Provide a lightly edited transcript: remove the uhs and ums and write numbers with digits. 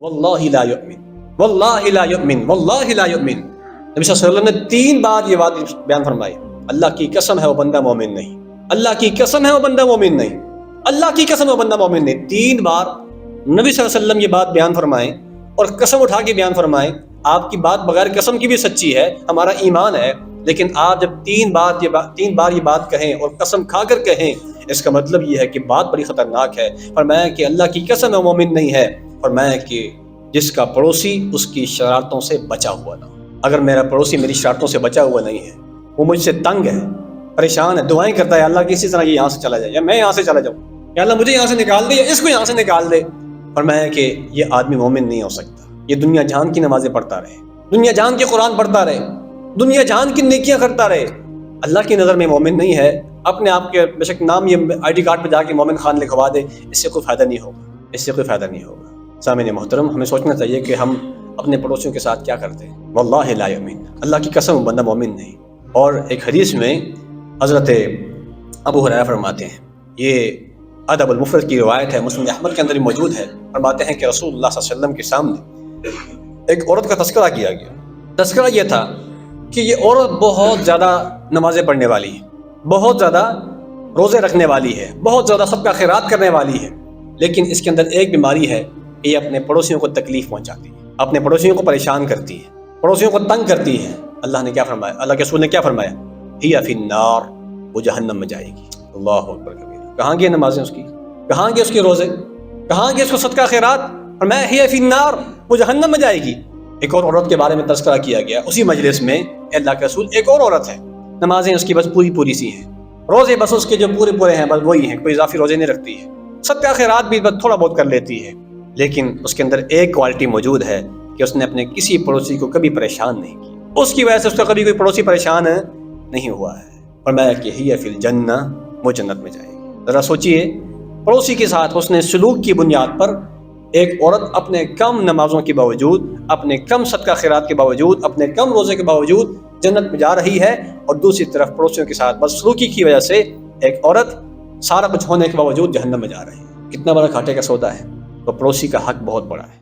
واللہ لا یؤمن، واللہ لا یؤمن، واللہ لا یؤمن۔ نبی صلی اللہ علیہ وسلم نے 3 بار یہ بات بیان فرمائی، اللہ کی قسم ہے وہ بندہ مومن نہیں، اللہ کی قسم ہے وہ بندہ مومن نہیں، اللہ کی قسم ہے وہ بندہ مومن نہیں۔ 3 بار نبی صلی اللہ علیہ وسلم یہ بات بیان فرمائیں اور قسم اٹھا کے بیان فرمائیں۔ آپ کی بات بغیر قسم کی بھی سچی ہے، ہمارا ایمان ہے، لیکن آپ جب 3 بار یہ بات کہیں اور قسم کھا کر کہیں، اس کا مطلب یہ ہے کہ بات بڑی خطرناک ہے۔ فرمایا کہ اللہ کی قسم ہے مومن نہیں ہے، فرمایا کہ جس کا پڑوسی اس کی شرارتوں سے بچا ہوا نہ ہو۔ اگر میرا پڑوسی میری شرارتوں سے بچا ہوا نہیں ہے، وہ مجھ سے تنگ ہے، پریشان ہے، دعائیں کرتا ہے اللہ کسی طرح یہ یہاں سے چلا جائے یا میں یہاں سے چلا جاؤں، یا اللہ مجھے یہاں سے نکال دے یا اس کو یہاں سے نکال دے، فرمایا کہ یہ آدمی مومن نہیں ہو سکتا۔ یہ دنیا جہان کی نمازیں پڑھتا رہے، دنیا جہان کے قرآن پڑھتا رہے، دنیا جہان کی نیکیاں کرتا رہے، اللہ کی نظر میں مومن نہیں ہے۔ اپنے آپ کے بے شک نام یہ آئی ڈی کارڈ پہ جا کے مومن خان لکھوا دے، اس سے کوئی فائدہ نہیں ہوگا، اس سے کوئی فائدہ نہیں ہوگا۔ سامعین محترم، ہمیں سوچنا چاہیے کہ ہم اپنے پڑوسیوں کے ساتھ کیا کرتے ہیں۔ واللہ لا یؤمن، اللہ کی قسم بندہ مومن نہیں۔ اور ایک حدیث میں حضرت ابو ہریرہ فرماتے ہیں، یہ ادب المفرد کی روایت ہے، مسلم احمد کے اندر ہی موجود ہے، فرماتے ہیں کہ رسول اللہ صلی اللہ علیہ وسلم کے سامنے ایک عورت کا تذکرہ کیا گیا۔ تذکرہ یہ تھا کہ یہ عورت بہت زیادہ نمازیں پڑھنے والی ہے، بہت زیادہ روزے رکھنے والی ہے، بہت زیادہ سب کا خیرات کرنے والی ہے، لیکن اس کے اندر ایک بیماری ہے کہ یہ اپنے پڑوسیوں کو تکلیف پہنچاتی ہے، اپنے پڑوسیوں کو پریشان کرتی ہے، پڑوسیوں کو تنگ کرتی ہے۔ اللہ نے کیا فرمایا، اللہ کے رسول نے کیا فرمایا، ہی فی النار، وہ جہنم میں جائے گی۔ اللہ اکبر کبیرہ۔ کہاں گئے نمازیں اس کی، کہاں گئے اس کے روزے، کہاں گئے اس کو صدقہ خیرات، فرمایا ہی فی النار، وہ جہنم میں جائے گی۔ ایک اور عورت کے بارے میں تذکرہ کیا گیا اسی مجلس میں، اللہ کے رسول ایک اور عورت ہے، نمازیں اس کی بس پوری سی ہیں، روزے بس اس کے جو پورے ہیں بس وہی ہیں، کوئی اضافی روزے نہیں رکھتی ہے، صدقہ خیرات بھی بس تھوڑا بہت کر لیتی ہے، لیکن اس کے اندر ایک کوالٹی موجود ہے کہ اس نے اپنے کسی پڑوسی کو کبھی پریشان نہیں کیا، اس کی وجہ سے اس کا کبھی کوئی پڑوسی پریشان نہیں ہوا ہے۔ فرمایا کہ ہی فی الجنہ، وہ جنت میں جائے گی۔ ذرا سوچئے، پڑوسی کے ساتھ حسن سلوک کی بنیاد پر ایک عورت اپنے کم نمازوں کے باوجود، اپنے کم صدقہ خیرات کے باوجود، اپنے کم روزے کے باوجود جنت میں جا رہی ہے، اور دوسری طرف پڑوسیوں کے ساتھ بدسلوکی کی وجہ سے ایک عورت سارا کچھ ہونے کے باوجود جہنم میں جا رہی ہے۔ کتنا بڑا گھاٹے کا سودا ہے، تو پڑوسی کا حق بہت بڑا ہے۔